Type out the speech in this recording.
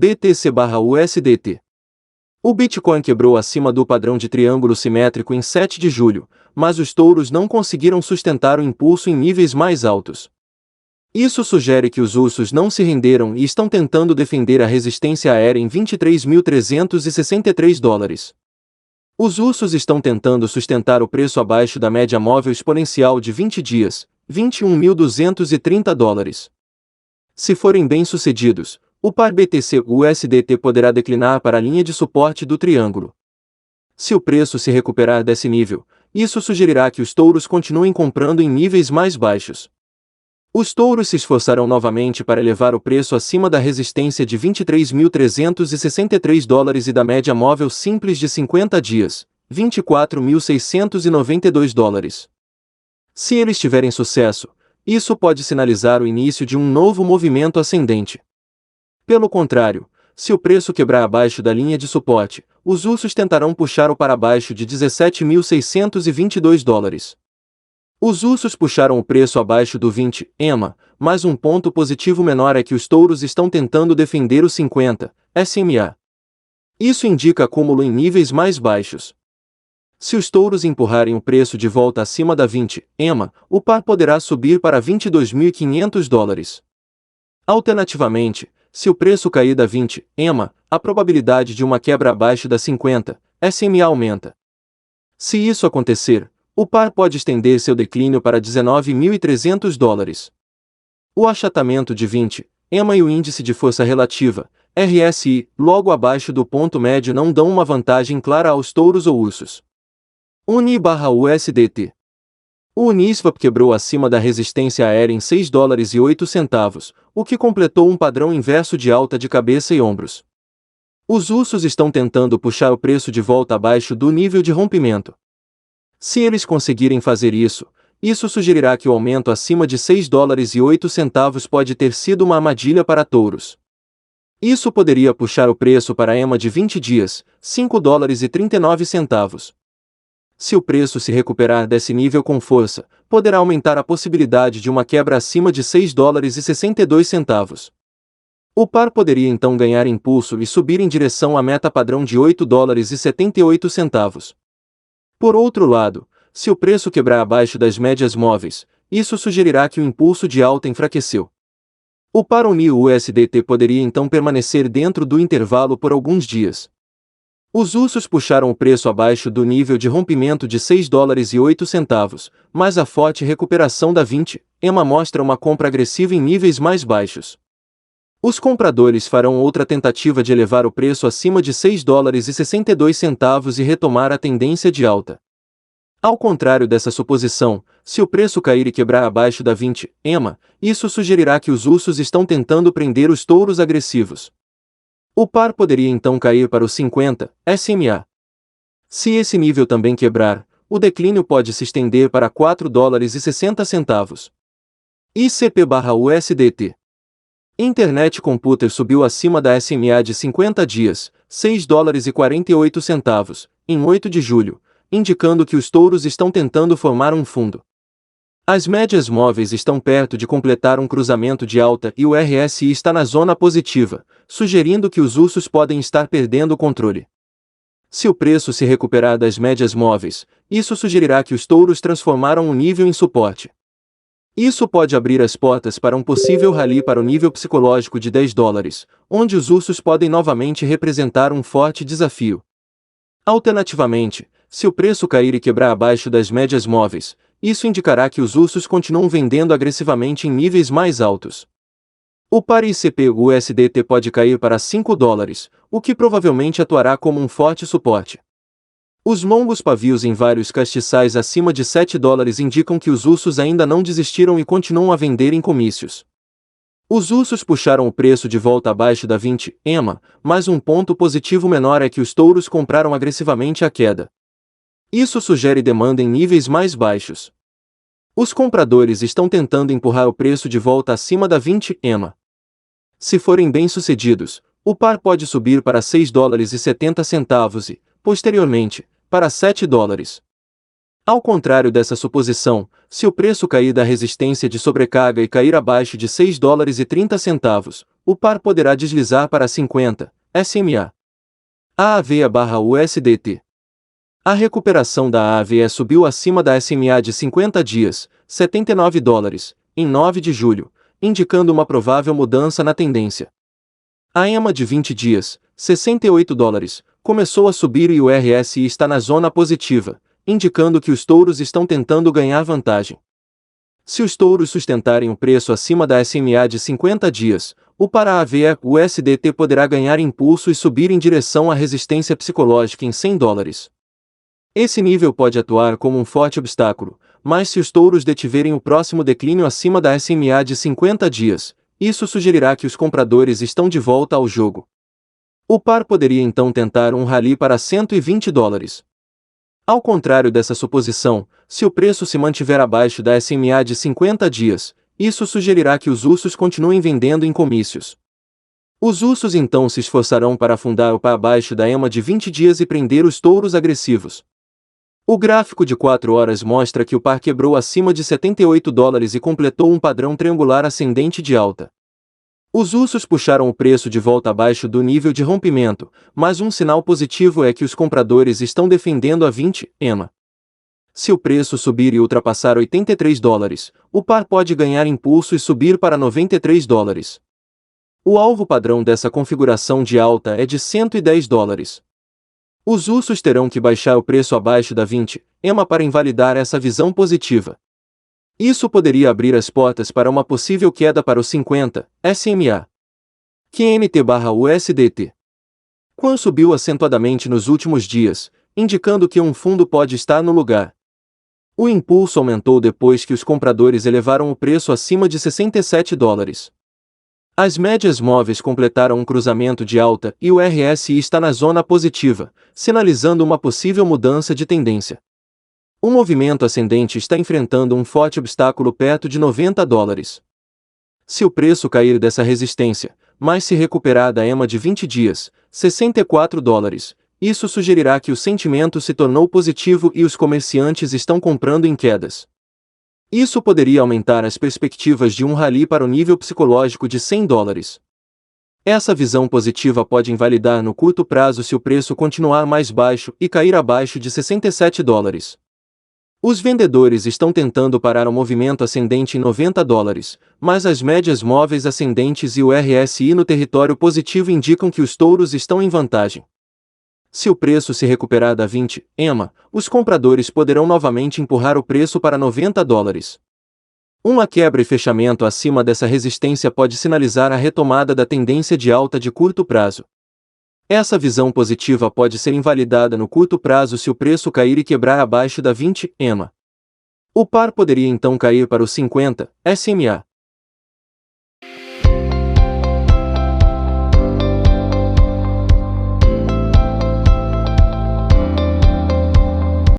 BTC/USDT. O Bitcoin quebrou acima do padrão de triângulo simétrico em 7 de julho, mas os touros não conseguiram sustentar o impulso em níveis mais altos. Isso sugere que os ursos não se renderam e estão tentando defender a resistência aérea em $23.363. Os ursos estão tentando sustentar o preço abaixo da média móvel exponencial de 20 dias, $21.230. Se forem bem-sucedidos, o par BTC/USDT poderá declinar para a linha de suporte do triângulo. Se o preço se recuperar desse nível, isso sugerirá que os touros continuem comprando em níveis mais baixos. Os touros se esforçarão novamente para elevar o preço acima da resistência de $23.363 e da média móvel simples de 50 dias, $24.692. Se eles tiverem sucesso, isso pode sinalizar o início de um novo movimento ascendente. Pelo contrário, se o preço quebrar abaixo da linha de suporte, os ursos tentarão puxar-o para baixo de $17.622. Os ursos puxaram o preço abaixo do 20 EMA, mas um ponto positivo menor é que os touros estão tentando defender os 50 SMA. Isso indica acúmulo em níveis mais baixos. Se os touros empurrarem o preço de volta acima da 20 EMA, o par poderá subir para $22.500. Alternativamente, se o preço cair da 20 EMA, a probabilidade de uma quebra abaixo da 50 SMA aumenta. Se isso acontecer, o par pode estender seu declínio para $19.300. O achatamento de 20 EMA e o índice de força relativa, RSI, logo abaixo do ponto médio não dão uma vantagem clara aos touros ou ursos. UNI/USDT. O Uniswap quebrou acima da resistência aérea em $6,08, o que completou um padrão inverso de alta de cabeça e ombros. Os ursos estão tentando puxar o preço de volta abaixo do nível de rompimento. Se eles conseguirem fazer isso, isso sugerirá que o aumento acima de $6,08 pode ter sido uma armadilha para touros. Isso poderia puxar o preço para a EMA de 20 dias, $5,39. Se o preço se recuperar desse nível com força, poderá aumentar a possibilidade de uma quebra acima de $6,62. O par poderia então ganhar impulso e subir em direção à meta padrão de $8,78. Por outro lado, se o preço quebrar abaixo das médias móveis, isso sugerirá que o impulso de alta enfraqueceu. O par UNI/USDT poderia então permanecer dentro do intervalo por alguns dias. Os ursos puxaram o preço abaixo do nível de rompimento de $6,08, mas a forte recuperação da 20 EMA mostra uma compra agressiva em níveis mais baixos. Os compradores farão outra tentativa de elevar o preço acima de $6,62 e retomar a tendência de alta. Ao contrário dessa suposição, se o preço cair e quebrar abaixo da 20 EMA, isso sugerirá que os ursos estão tentando prender os touros agressivos. O par poderia então cair para os 50 SMA. Se esse nível também quebrar, o declínio pode se estender para $4,60. ICP/USDT. Internet Computer subiu acima da SMA de 50 dias, $6,48, em 8 de julho, indicando que os touros estão tentando formar um fundo. As médias móveis estão perto de completar um cruzamento de alta e o RSI está na zona positiva, sugerindo que os ursos podem estar perdendo o controle. Se o preço se recuperar das médias móveis, isso sugerirá que os touros transformaram o nível em suporte. Isso pode abrir as portas para um possível rally para o nível psicológico de $10, onde os ursos podem novamente representar um forte desafio. Alternativamente, se o preço cair e quebrar abaixo das médias móveis, isso indicará que os ursos continuam vendendo agressivamente em níveis mais altos. O par ICP/USDT pode cair para $5, o que provavelmente atuará como um forte suporte. Os longos pavios em vários castiçais acima de $7 indicam que os ursos ainda não desistiram e continuam a vender em comícios. Os ursos puxaram o preço de volta abaixo da 20 EMA, mas um ponto positivo menor é que os touros compraram agressivamente a queda. Isso sugere demanda em níveis mais baixos. Os compradores estão tentando empurrar o preço de volta acima da 20 EMA. Se forem bem-sucedidos, o par pode subir para $6,70 e, posteriormente, para $7. Ao contrário dessa suposição, se o preço cair da resistência de sobrecarga e cair abaixo de $6,30, o par poderá deslizar para 50 SMA. AAVE/USDT. A recuperação da AAVE subiu acima da SMA de 50 dias, $79, em 9 de julho, indicando uma provável mudança na tendência. A EMA de 20 dias, $68, começou a subir e o RSI está na zona positiva, indicando que os touros estão tentando ganhar vantagem. Se os touros sustentarem o preço acima da SMA de 50 dias, o par AAVE/USDT poderá ganhar impulso e subir em direção à resistência psicológica em $100. Esse nível pode atuar como um forte obstáculo, mas se os touros detiverem o próximo declínio acima da SMA de 50 dias, isso sugerirá que os compradores estão de volta ao jogo. O par poderia então tentar um rally para $120. Ao contrário dessa suposição, se o preço se mantiver abaixo da SMA de 50 dias, isso sugerirá que os ursos continuem vendendo em comícios. Os ursos então se esforçarão para afundar o par abaixo da EMA de 20 dias e prender os touros agressivos. O gráfico de 4 horas mostra que o par quebrou acima de $78 e completou um padrão triangular ascendente de alta. Os ursos puxaram o preço de volta abaixo do nível de rompimento, mas um sinal positivo é que os compradores estão defendendo a 20 EMA. Se o preço subir e ultrapassar $83, o par pode ganhar impulso e subir para $93. O alvo padrão dessa configuração de alta é de $110. Os ursos terão que baixar o preço abaixo da 20 EMA para invalidar essa visão positiva. Isso poderia abrir as portas para uma possível queda para os 50 SMA. QNT/USDT. Quan subiu acentuadamente nos últimos dias, indicando que um fundo pode estar no lugar. O impulso aumentou depois que os compradores elevaram o preço acima de $67. As médias móveis completaram um cruzamento de alta e o RSI está na zona positiva, sinalizando uma possível mudança de tendência. O movimento ascendente está enfrentando um forte obstáculo perto de $90. Se o preço cair dessa resistência, mas se recuperar da EMA de 20 dias, $64, isso sugerirá que o sentimento se tornou positivo e os comerciantes estão comprando em quedas. Isso poderia aumentar as perspectivas de um rally para o nível psicológico de $100. Essa visão positiva pode invalidar no curto prazo se o preço continuar mais baixo e cair abaixo de $67. Os vendedores estão tentando parar o movimento ascendente em $90, mas as médias móveis ascendentes e o RSI no território positivo indicam que os touros estão em vantagem. Se o preço se recuperar da 20 EMA, os compradores poderão novamente empurrar o preço para $90. Uma quebra e fechamento acima dessa resistência pode sinalizar a retomada da tendência de alta de curto prazo. Essa visão positiva pode ser invalidada no curto prazo se o preço cair e quebrar abaixo da 20 EMA. O par poderia então cair para os 50 SMA.